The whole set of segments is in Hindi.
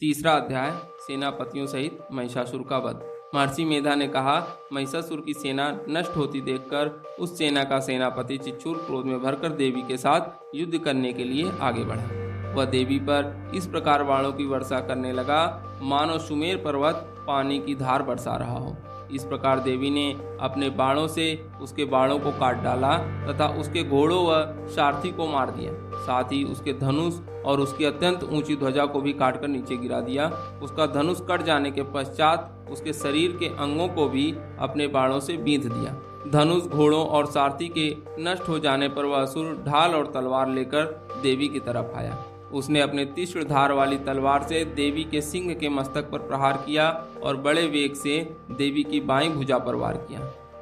तीसरा अध्याय सेनापतियों सहित महिषासुर का वध। महर्षि मेधा ने कहा, महिषासुर की सेना नष्ट होती देखकर उस सेना का सेनापति चिच्छूर क्रोध में भरकर देवी के साथ युद्ध करने के लिए आगे बढ़ा। वह देवी पर इस प्रकार बाणों की वर्षा करने लगा मानो सुमेर पर्वत पानी की धार बरसा रहा हो। इस प्रकार देवी ने अपने बाणों से उसके बाणों को काट डाला तथा उसके घोड़ों व सारथी को मार दिया। साथ ही उसके धनुष और उसकी अत्यंत ऊंची ध्वजा को भी काटकर नीचे गिरा दिया। उसका धनुष कट जाने के पश्चात उसके शरीर के अंगों को भी अपने बाणों से बींध दिया। धनुष, घोड़ों और सारथी के नष्ट हो जाने पर वह असुर ढाल और तलवार लेकर देवी की तरफ आया। उसने अपने तीक्ष्ण धार वाली तलवार से देवी के सिंह के मस्तक पर प्रहार किया और बड़े वेग से देवी की बाईं भुजा पर वार किया,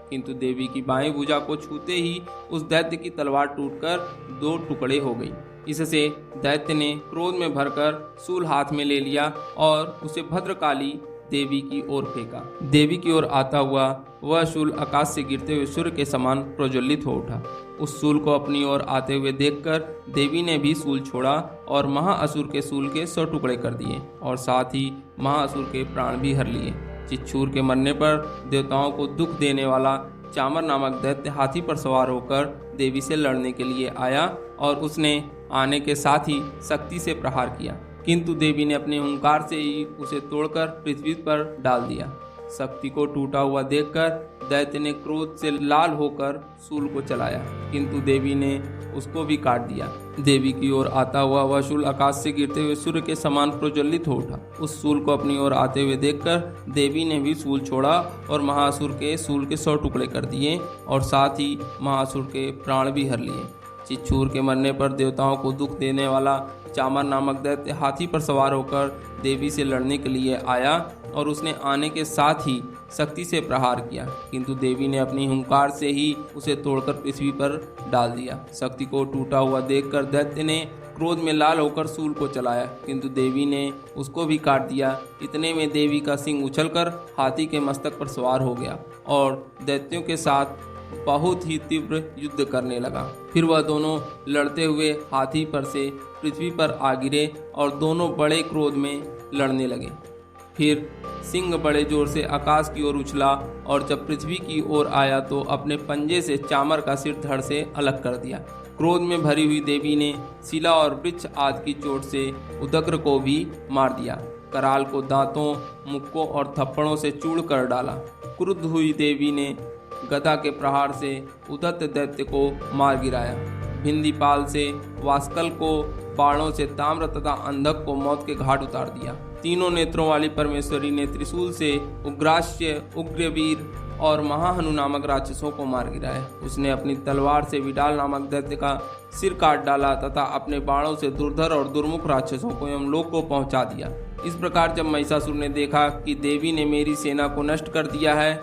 किंतु देवी की बाईं भुजा को छूते ही उस दैत्य की तलवार टूटकर दो टुकड़े हो गई। इससे दैत्य ने क्रोध में भरकर शूल हाथ में ले लिया और उसे भद्रकाली देवी की ओर फेंका। देवी की ओर आता हुआ वह शूल आकाश से गिरते हुए सूर्य के समान प्रज्वलित हो उठा। उस शूल को अपनी ओर आते हुए देखकर देवी ने भी शूल छोड़ा और महाअसुर के शूल के 100 टुकड़े कर दिए और साथ ही महाअसुर के प्राण भी हर लिए। चिच्छूर के मरने पर देवताओं को दुख देने वाला चामर नामक दैत्य हाथी पर सवार होकर देवी से लड़ने के लिए आया और उसने आने के साथ ही शक्ति से प्रहार किया, किंतु देवी ने अपने हुंकार से ही उसे तोड़कर पृथ्वी पर डाल दिया। शक्ति को टूटा हुआ देखकर दैत्य ने क्रोध से लाल होकर शूल को चलाया, किंतु देवी ने उसको भी काट दिया। देवी की ओर आता हुआ वह शूल आकाश से गिरते हुए सूर्य के समान प्रज्वलित हो उठा। उस शूल को अपनी ओर आते हुए देखकर देवी ने भी शूल छोड़ा और महाअसुर के शूल के 100 टुकड़े कर दिए और साथ ही महाअसुर के प्राण भी हर लिए। चिच्छूर के मरने पर देवताओं को दुख देने वाला चामर नामक दैत्य हाथी पर सवार होकर देवी से लड़ने के लिए आया और उसने आने के साथ ही शक्ति से प्रहार किया, किंतु देवी ने अपनी हुंकार से ही उसे तोड़कर पृथ्वी पर डाल दिया। शक्ति को टूटा हुआ देखकर दैत्य ने क्रोध में लाल होकर शूल को चलाया, किंतु देवी ने उसको भी काट दिया। इतने में देवी का सिंह उछलकर हाथी के मस्तक पर सवार हो गया और दैत्यों के साथ बहुत ही तीव्र युद्ध करने लगा। फिर वह दोनों लड़ते हुए हाथी पर से पृथ्वी पर आ गिरे और दोनों बड़े क्रोध में लड़ने लगे। फिर सिंह बड़े जोर से आकाश की ओर उछला और जब पृथ्वी की ओर आया तो अपने पंजे से चामर का सिर धड़ से अलग कर दिया। क्रोध में भरी हुई देवी ने शिला और वृक्ष आदि की चोट से उदग्र को भी मार दिया। कराल को दांतों, मुक्कों और थप्पड़ों से चूड़ कर डाला। क्रुद्ध हुई देवी ने गदा के प्रहार से उदत्त दैत्य को मार गिराया। भिंदीपाल से वास्कल को बाणों से ताम्र तथा अंधक को मौत के घाट उतार दिया। तीनों नेत्रों वाली परमेश्वरी ने त्रिशूल से उग्रास्य, उग्रवीर और महाहनु नामक राक्षसों को मार गिराया। उसने अपनी तलवार से विडाल नामक दैत्य का सिर काट डाला तथा अपने बाणों से दुर्धर और दुर्मुख राक्षसों को यमलोक को पहुंचा दिया। इस प्रकार जब महिषासुर ने देखा कि देवी ने मेरी सेना को नष्ट कर दिया है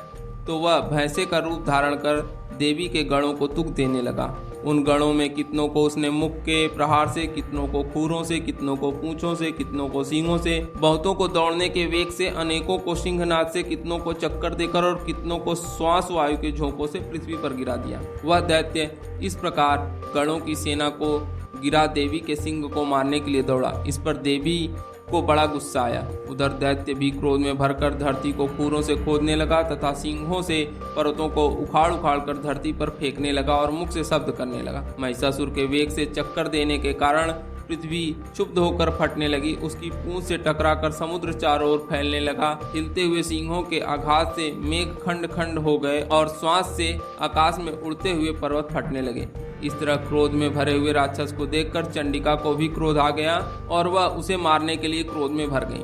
तो वह भैंसे का रूप धारण कर देवी के गणों को दुख देने लगा। उन गणों में कितनों को उसने मुख के प्रहार से, कितनों को खूरों से, कितनों को पूंछों से, कितनों को सींगों से, बहुतों को दौड़ने के वेग से, अनेकों को सिंहनाद से, कितनों को चक्कर देकर और कितनों को श्वास वायु के झोंकों से पृथ्वी पर गिरा दिया। वह दैत्य इस प्रकार गणों की सेना को गिरा देवी के सिंह को मारने के लिए दौड़ा। इस पर देवी को बड़ा गुस्सा आया। उधर दैत्य भी क्रोध में भरकर धरती को खूरों से खोदने लगा तथा सिंहों से पर्वतों को उखाड़ उखाड़ कर धरती पर फेंकने लगा और मुख से शब्द करने लगा। महिषासुर के वेग से चक्कर देने के कारण पृथ्वी क्षुब्ध होकर फटने लगी। उसकी पूंछ से टकराकर समुद्र चारों ओर फैलने लगा। हिलते हुए सिंहों के आघात से मेघ खंड खंड हो गए और श्वास से आकाश में उड़ते हुए पर्वत फटने लगे। इस तरह क्रोध में भरे हुए राक्षस को देखकर चंडिका को भी क्रोध आ गया और वह उसे मारने के लिए क्रोध में भर गई।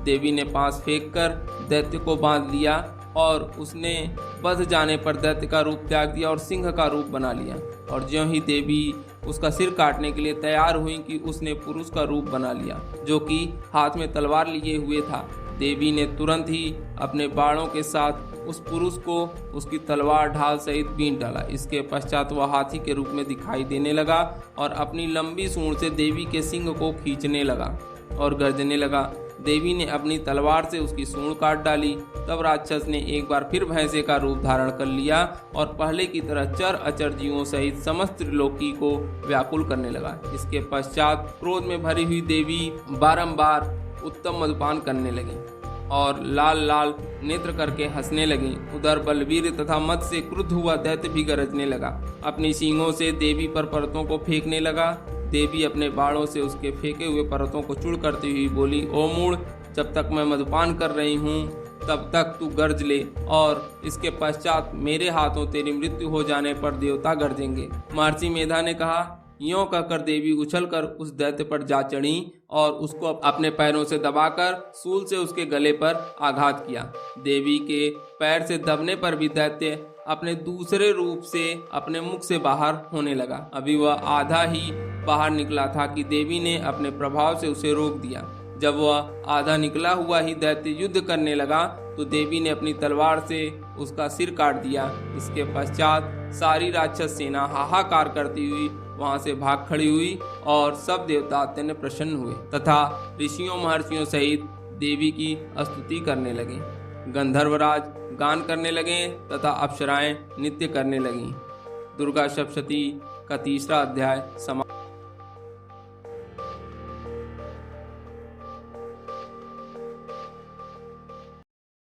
देवी ने पास फेंककर दैत्य को बांध लिया और उसने बंध जाने पर दैत्य का रूप त्याग दिया और सिंह का रूप बना लिया। और ज्यों ही देवी उसका सिर काटने के लिए तैयार हुई कि उसने पुरुष का रूप बना लिया, जो कि हाथ में तलवार लिए हुए था। देवी ने तुरंत ही अपने बाणों के साथ उस पुरुष को उसकी तलवार ढाल सहित बींध डाला। इसके पश्चात वह हाथी के रूप में दिखाई देने लगा और अपनी लंबी सूंड से देवी के सिंग को खींचने लगा और गर्जने लगा। देवी ने अपनी तलवार से उसकी सूंड काट डाली। तब राक्षस ने एक बार फिर भैंसे का रूप धारण कर लिया और पहले की तरह चर अचर जीवों सहित समस्त त्रिलोकी को व्याकुल करने लगा। इसके पश्चात क्रोध में भरी हुई देवी बारंबार उत्तम मधुपान करने लगे और लाल लाल नेत्र करके हंसने लगे। उधर बलवीर तथा मद से क्रुद्ध हुआ दैत्य भी गरजने लगा। अपनी सींगों से देवी पर पर्वतों को फेंकने लगा। देवी अपने बाणों से उसके फेंके हुए पर्वतों को चूड़ करती हुई बोली, ओ मूढ़, जब तक मैं मधुपान कर रही हूँ तब तक तू गर्ज ले, और इसके पश्चात मेरे हाथों तेरी मृत्यु हो जाने पर देवता गर्जेंगे। महर्षि मेधा ने कहा। यों कहकर देवी उछलकर उस दैत्य पर जा चढ़ी और उसको अपने पैरों से दबाकर सूल से उसके गले पर आघात किया। देवी के पैर से दबने पर भी दैत्य अपने दूसरे रूप से अपने मुख से बाहर होने लगा। अभी वह आधा ही बाहर निकला था कि देवी ने अपने प्रभाव से उसे रोक दिया। जब वह आधा निकला हुआ ही दैत्य युद्ध करने लगा तो देवी ने अपनी तलवार से उसका सिर काट दिया। इसके पश्चात सारी राक्षस सेना हाहाकार करती हुई वहां से भाग खड़ी हुई और सब देवता अत्यंत प्रसन्न हुए तथा ऋषियों महर्षियों सहित देवी की स्तुति करने लगे। गंधर्वराज गान करने लगे तथा अप्सराएं नृत्य करने लगीं। दुर्गा सप्तशती का 3रा अध्याय समाप्त।